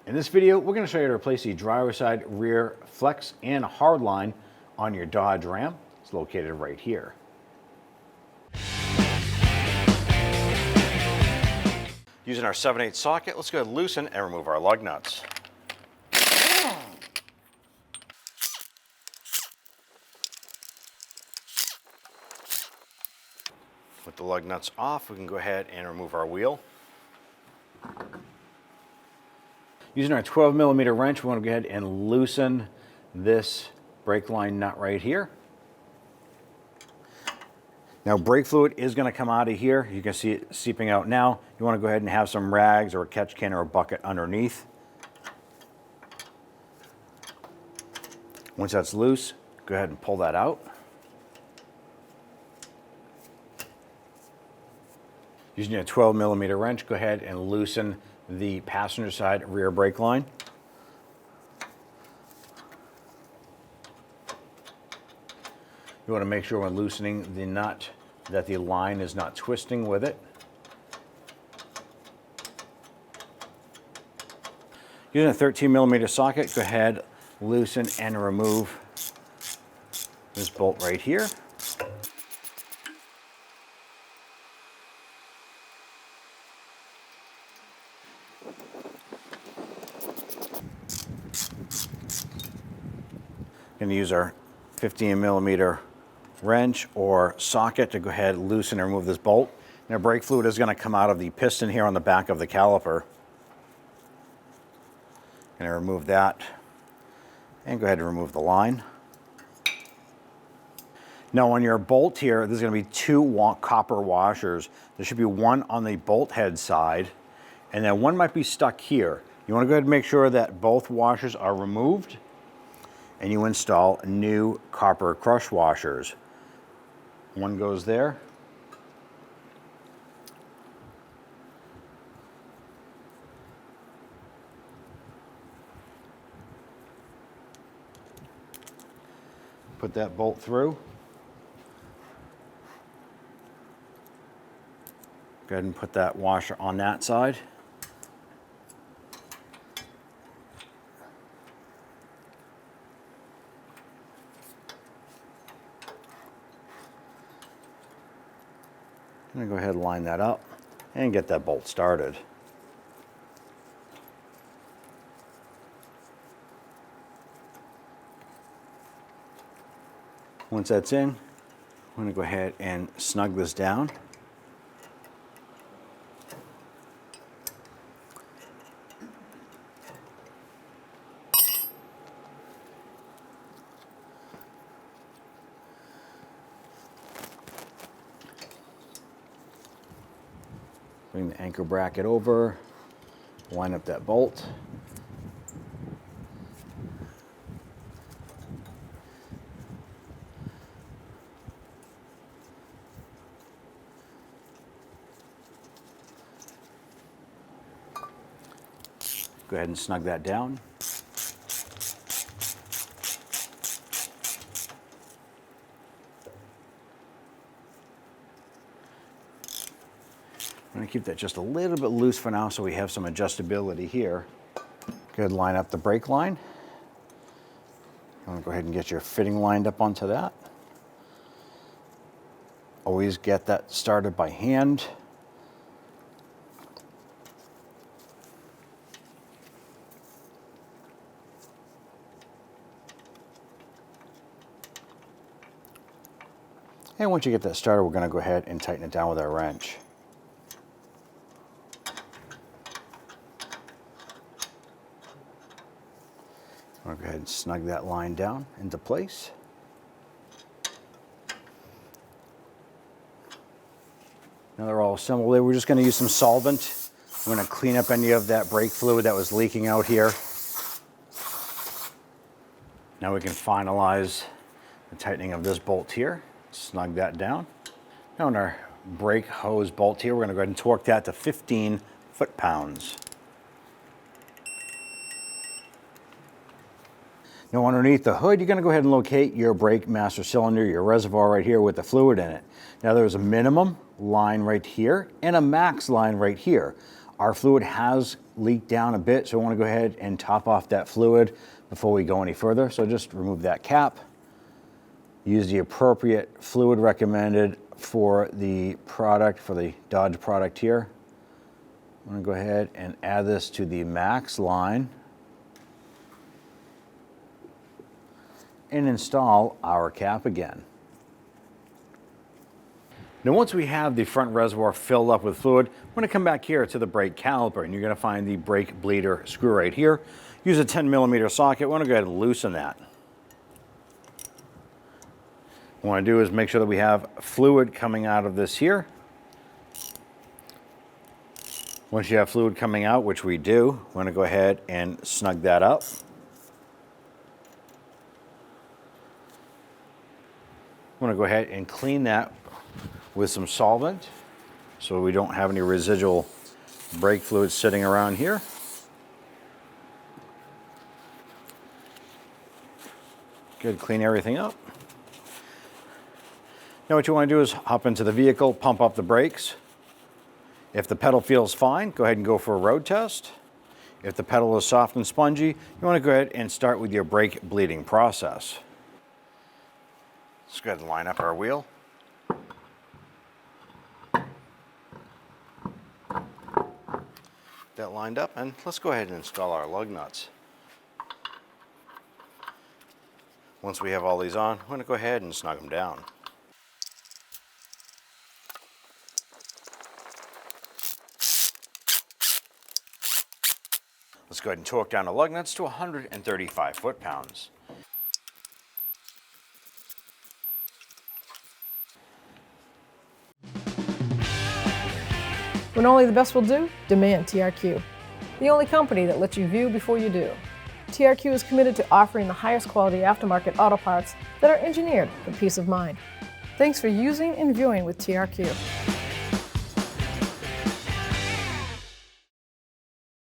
In this video, we're going to show you how to replace the driver's side rear flex and hard line on your Dodge Ram. It's located right here. Using our 7/8 socket, let's go ahead and loosen and remove our lug nuts. With the lug nuts off, we can go ahead and remove our wheel. Using our 12mm wrench, we want to go ahead and loosen this brake line nut right here. Now, brake fluid is going to come out of here. You can see it seeping out now. You want to go ahead and have some rags or a catch can or a bucket underneath. Once that's loose, go ahead and pull that out. Using a 12mm wrench, go ahead and loosen the passenger side rear brake line. You want to make sure when loosening the nut that the line is not twisting with it. Using a 13mm socket, go ahead, loosen and remove this bolt right here. Going to use our 15mm wrench or socket to go ahead, loosen and remove this bolt. Now, brake fluid is going to come out of the piston here on the back of the caliper. Going to remove that and go ahead and remove the line. Now, on your bolt here, there's going to be two copper washers. There should be one on the bolt head side, and then one might be stuck here. You want to go ahead and make sure that both washers are removed, and you install new copper crush washers. One goes there. Put that bolt through. Go ahead and put that washer on that side. I'm going to go ahead and line that up and get that bolt started. Once that's in, I'm going to go ahead and snug this down. Bring the anchor bracket over, line up that bolt. Go ahead and snug that down. I'm going to keep that just a little bit loose for now so we have some adjustability here. Go ahead and line up the brake line. You want to go ahead and get your fitting lined up onto that. Always get that started by hand. And once you get that started, we're going to go ahead and tighten it down with our wrench. I'm going to go ahead and snug that line down into place. Now they're all assembled there. We're just going to use some solvent. We're going to clean up any of that brake fluid that was leaking out here. Now we can finalize the tightening of this bolt here. Snug that down. Now on our brake hose bolt here, we're going to go ahead and torque that to 15 foot-pounds. Now underneath the hood, you're going to go ahead and locate your brake master cylinder, your reservoir right here with the fluid in it. Now there's a minimum line right here and a max line right here. Our fluid has leaked down a bit, so we want to go ahead and top off that fluid before we go any further. So just remove that cap. Use the appropriate fluid recommended for the product, for the Dodge product here. I'm going to go ahead and add this to the max line and install our cap again. Now once we have the front reservoir filled up with fluid, I'm going to come back here to the brake caliper, and you're going to find the brake bleeder screw right here. Use a 10mm socket. We want to go ahead and loosen that. What we want to do is make sure that we have fluid coming out of this here. Once you have fluid coming out, which we do, we're going to go ahead and snug that up. I'm going to go ahead and clean that with some solvent so we don't have any residual brake fluid sitting around here. Good, clean everything up. Now what you want to do is hop into the vehicle, pump up the brakes. If the pedal feels fine, go ahead and go for a road test. If the pedal is soft and spongy, you want to go ahead and start with your brake bleeding process. Let's go ahead and line up our wheel. That lined up, and let's go ahead and install our lug nuts. Once we have all these on, we're going to go ahead and snug them down. Let's go ahead and torque down the lug nuts to 135 foot-pounds. When only the best will do, demand TRQ. The only company that lets you view before you do. TRQ is committed to offering the highest quality aftermarket auto parts that are engineered for peace of mind. Thanks for using and viewing with TRQ.